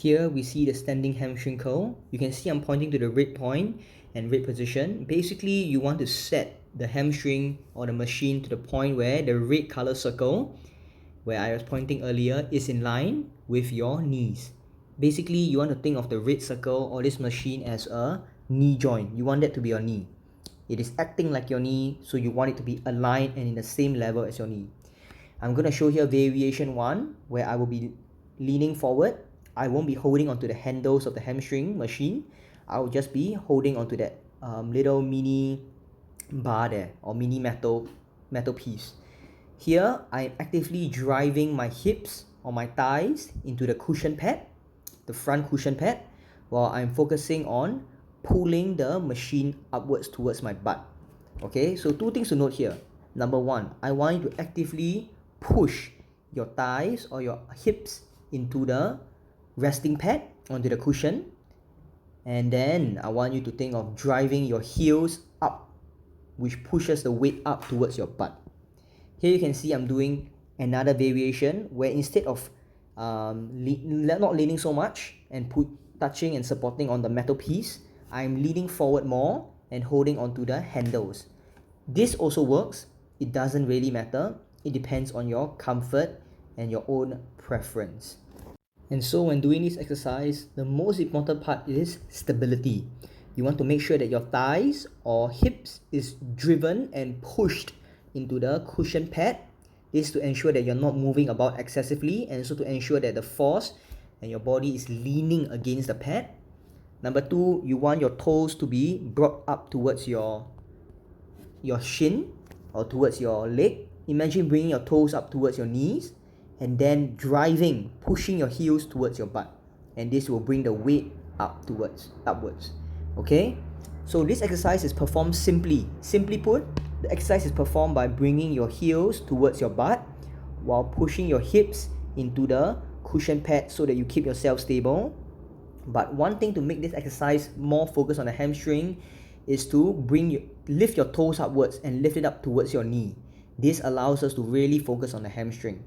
Here we see the standing hamstring curl. You can see I'm pointing to the red point and red position. Basically, you want to set the hamstring or the machine to the point where the red color circle, where I was pointing earlier, is in line with your knees. Basically, you want to think of the red circle or this machine as a knee joint. You want that to be your knee. It is acting like your knee, so you want it to be aligned and in the same level as your knee. I'm going to show here variation 1, where I will be leaning forward. I won't be holding onto the handles of the hamstring machine. I will just be holding onto that little mini bar there, or mini metal piece. Here, I'm actively driving my hips or my thighs into the cushion pad, the front cushion pad, while I'm focusing on pulling the machine upwards towards my butt. Okay, so two things to note here. Number one, I want you to actively push your thighs or your hips into the resting pad, onto the cushion. And then I want you to think of driving your heels up, which pushes the weight up towards your butt. Here you can see I'm doing another variation where instead of not leaning so much and touching and supporting on the metal piece, I'm leaning forward more and holding onto the handles. This also works. It doesn't really matter. It depends on your comfort and your own preference. And so when doing this exercise, the most important part is stability. You want to make sure that your thighs or hips is driven and pushed into the cushion pad. This is to ensure that you're not moving about excessively, and also to ensure that the force and your body is leaning against the pad. Number two, you want your toes to be brought up towards your shin or towards your leg. Imagine bringing your toes up towards your knees and then driving, pushing your heels towards your butt. And this will bring the weight upwards. Okay? So this exercise is performed simply. Simply put, the exercise is performed by bringing your heels towards your butt while pushing your hips into the cushion pad so that you keep yourself stable. But one thing to make this exercise more focused on the hamstring is to lift your toes upwards and lift it up towards your knee. This allows us to really focus on the hamstring.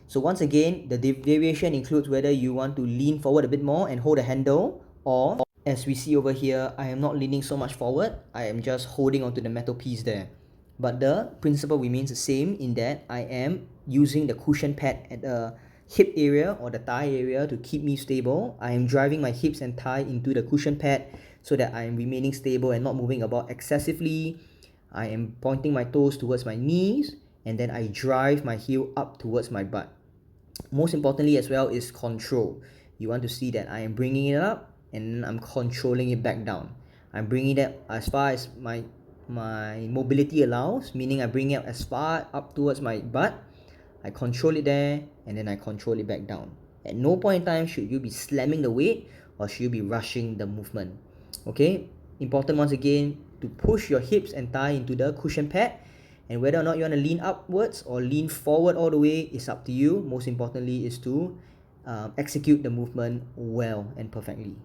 So once again, the variation includes whether you want to lean forward a bit more and hold the handle, or as we see over here, I am not leaning so much forward. I am just holding onto the metal piece there. But the principle remains the same in that I am using the cushion pad at the hip area or the thigh area to keep me stable. I am driving my hips and thigh into the cushion pad so that I am remaining stable and not moving about excessively. I am pointing my toes towards my knees, and then I drive my heel up towards my butt. Most importantly as well is control. You want to see that I am bringing it up and I'm controlling it back down. I'm bringing it as far as my mobility allows, meaning I bring it as far up towards my butt. I control it there, and then I control it back down. At no point in time should you be slamming the weight or should you be rushing the movement. Okay? Important once again to push your hips and thigh into the cushion pad, and whether or not you want to lean upwards or lean forward all the way is up to you. Most importantly is to execute the movement well and perfectly.